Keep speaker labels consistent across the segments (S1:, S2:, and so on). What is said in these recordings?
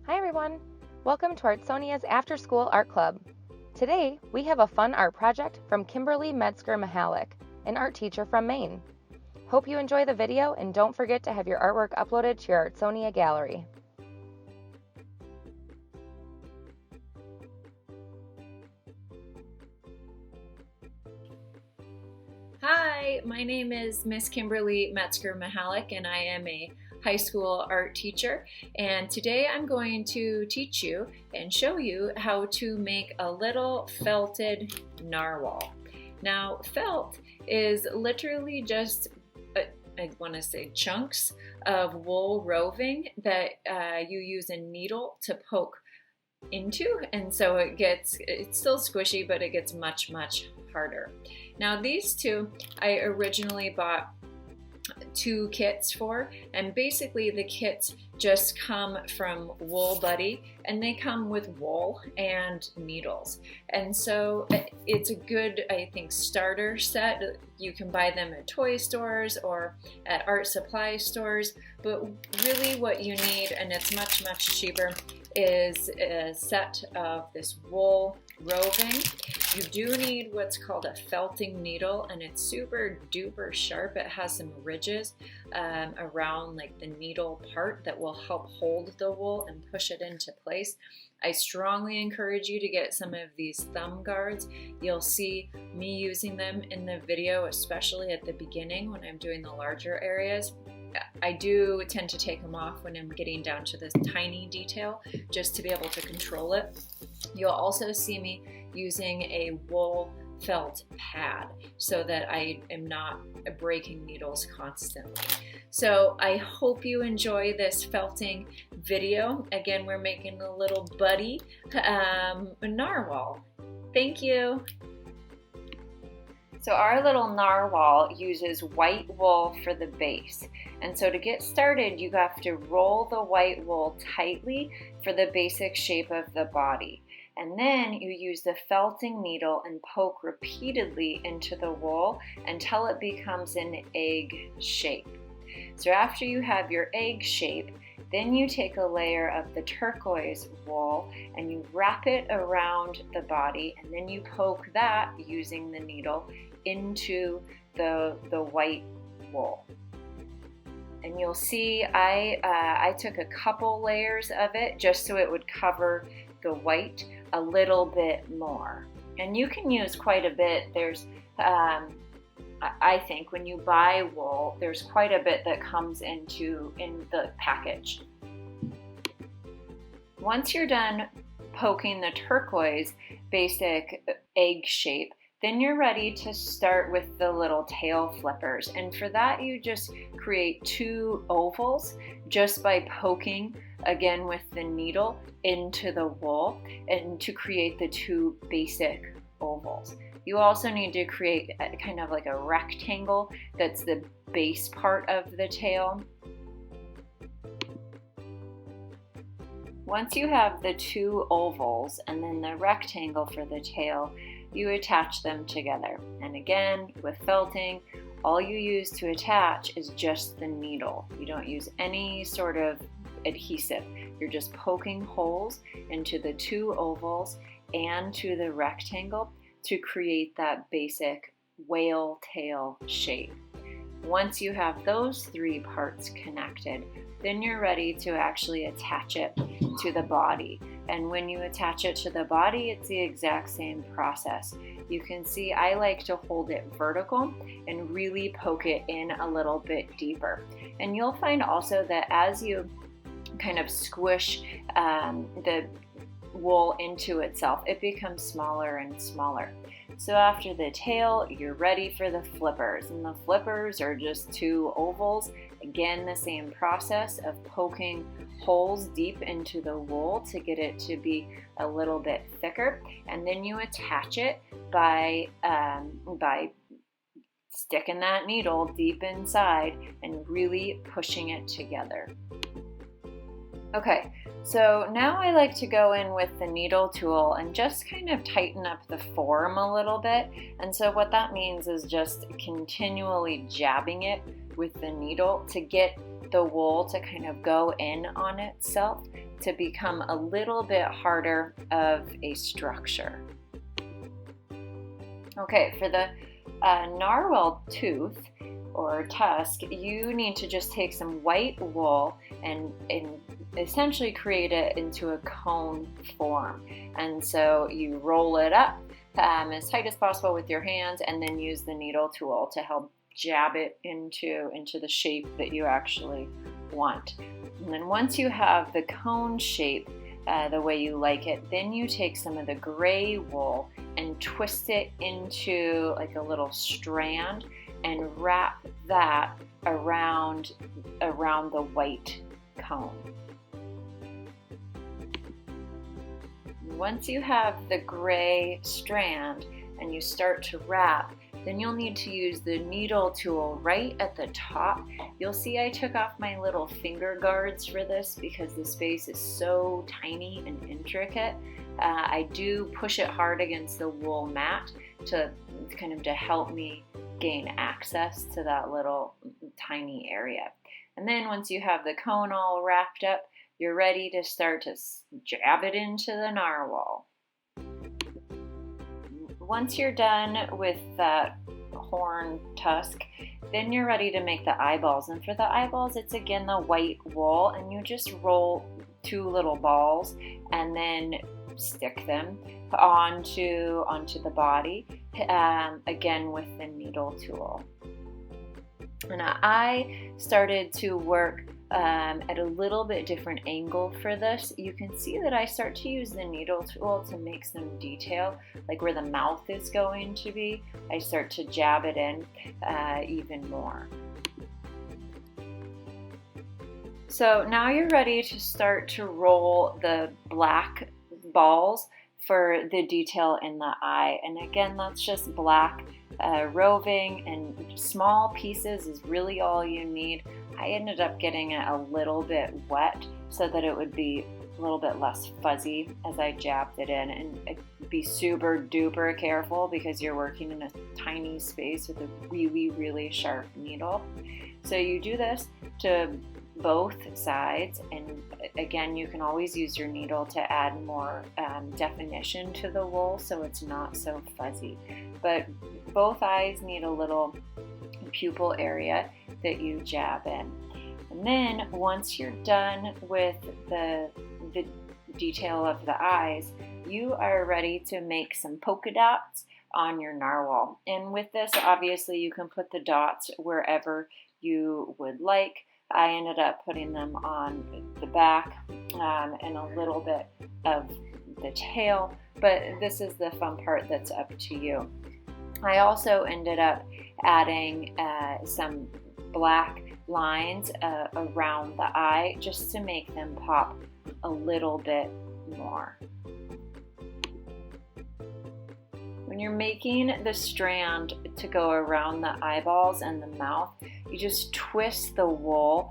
S1: Hi everyone! Welcome to Artsonia's After School Art Club. Today, we have a fun art project from Kimberly Medsker-Mehalic, an art teacher from Maine. Hope you enjoy the video and don't forget to have your artwork uploaded to your Artsonia gallery.
S2: Hi, my name is Miss Kimberly Medsker-Mehalic and I am a high school art teacher, and today I'm going to teach you and show you how to make a little felted narwhal. Now, felt is literally just I want to say chunks of wool roving that you use a needle to poke into, and so it's still squishy, but it gets much harder. Now these two I originally bought 2 kits for, and basically the kits just come from Wool Buddy and they come with wool and needles, and so it's a good, I think, starter set. You can buy them at toy stores or at art supply stores, but really what you need, and it's much cheaper, is a set of this wool roving. You do need what's called a felting needle, and it's super duper sharp. It has some ridges around like the needle part that will help hold the wool and push it into place. I strongly encourage you to get some of these thumb guards. You'll see me using them in the video, especially at the beginning when I'm doing the larger areas. I do tend to take them off when I'm getting down to this tiny detail, just to be able to control it. You'll also see me using a wool felt pad so that I am not breaking needles constantly. So I hope you enjoy this felting video. Again, we're making a little buddy narwhal. Thank you. So our little narwhal uses white wool for the base. And so to get started, you have to roll the white wool tightly for the basic shape of the body. And then you use the felting needle and poke repeatedly into the wool until it becomes an egg shape. So after you have your egg shape, then you take a layer of the turquoise wool and you wrap it around the body, and then you poke that using the needle into the white wool. And you'll see I took a couple layers of it just so it would cover the white a little bit more. And you can use quite a bit. There's I think when you buy wool, there's quite a bit that comes in the package. Once you're done poking the turquoise basic egg shape, then you're ready to start with the little tail flippers. And for that, you just create 2 ovals just by poking again with the needle into the wool, and to create the 2 basic ovals. You also need to create kind of like a rectangle that's the base part of the tail. Once you have the 2 ovals and then the rectangle for the tail, you attach them together. And again, with felting, all you use to attach is just the needle. You don't use any sort of adhesive. You're just poking holes into the 2 ovals and to the rectangle to create that basic whale tail shape. Once you have those 3 parts connected, then you're ready to actually attach it to the body. And when you attach it to the body, it's the exact same process. You can see I like to hold it vertical and really poke it in a little bit deeper. And you'll find also that as you kind of squish the wool into itself, it becomes smaller and smaller. So after the tail, you're ready for the flippers, and the flippers are just 2 ovals. Again, the same process of poking holes deep into the wool to get it to be a little bit thicker, and then you attach it by sticking that needle deep inside and really pushing it together. Okay, so now I like to go in with the needle tool and just kind of tighten up the form a little bit. And so what that means is just continually jabbing it with the needle to get the wool to kind of go in on itself to become a little bit harder of a structure. Okay, for the narwhal tooth or tusk, you need to just take some white wool and essentially create it into a cone form. And so you roll it up as tight as possible with your hands, and then use the needle tool to help jab it into the shape that you actually want. And then once you have the cone shape the way you like it, then you take some of the gray wool and twist it into like a little strand and wrap that around the white cone. Once you have the gray strand and you start to wrap, then you'll need to use the needle tool right at the top. You'll see I took off my little finger guards for this because the space is so tiny and intricate. I do push it hard against the wool mat to help me gain access to that little tiny area. And then once you have the cone all wrapped up, you're ready to start to jab it into the narwhal. Once you're done with that horn tusk, then you're ready to make the eyeballs. And for the eyeballs, it's again the white wool, and you just roll 2 little balls and then stick them onto the body, again with the needle tool. And I started to work at a little bit different angle for this. You can see that I start to use the needle tool to make some detail, like where the mouth is going to be. I start to jab it in even more. So now you're ready to start to roll the black balls for the detail in the eye. And again, that's just black roving, and small pieces is really all you need. I ended up getting it a little bit wet so that it would be a little bit less fuzzy as I jabbed it in, and be super duper careful because you're working in a tiny space with a really, really sharp needle. So you do this to both sides, and again, you can always use your needle to add more definition to the wool so it's not so fuzzy. But both eyes need a little pupil area that you jab in. And then once you're done with the detail of the eyes, you are ready to make some polka dots on your narwhal. And with this, obviously, you can put the dots wherever you would like. I ended up putting them on the back and a little bit of the tail, but this is the fun part that's up to you. I also ended up adding some black lines around the eye just to make them pop a little bit more. When you're making the strand to go around the eyeballs and the mouth, you just twist the wool.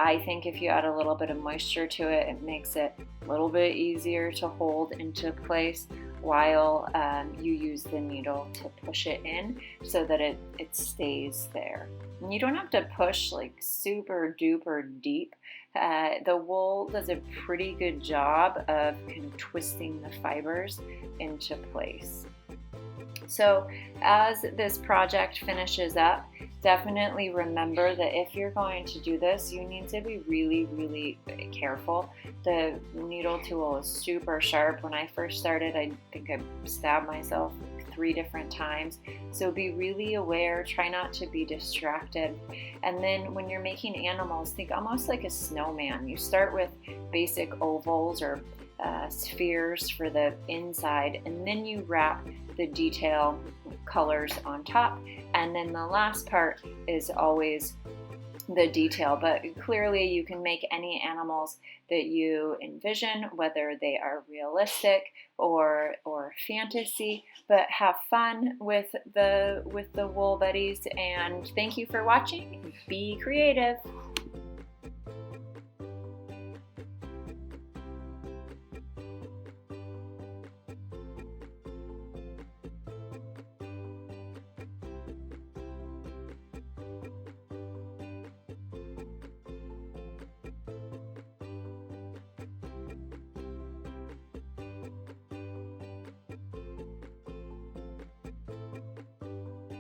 S2: I think if you add a little bit of moisture to it, it makes it a little bit easier to hold into place while you use the needle to push it in so that it stays there. And you don't have to push like super duper deep. The wool does a pretty good job of kind of twisting the fibers into place. So as this project finishes up, definitely remember that if you're going to do this, you need to be really, really careful. The needle tool is super sharp. When I first started, I think I stabbed myself 3 different times. So be really aware, try not to be distracted. And then when you're making animals, think almost like a snowman. You start with basic ovals or spheres for the inside, and then you wrap the detail colors on top, and then the last part is always the detail. But clearly you can make any animals that you envision, whether they are realistic or fantasy, but have fun with the wool buddies. And thank you for watching. Be creative.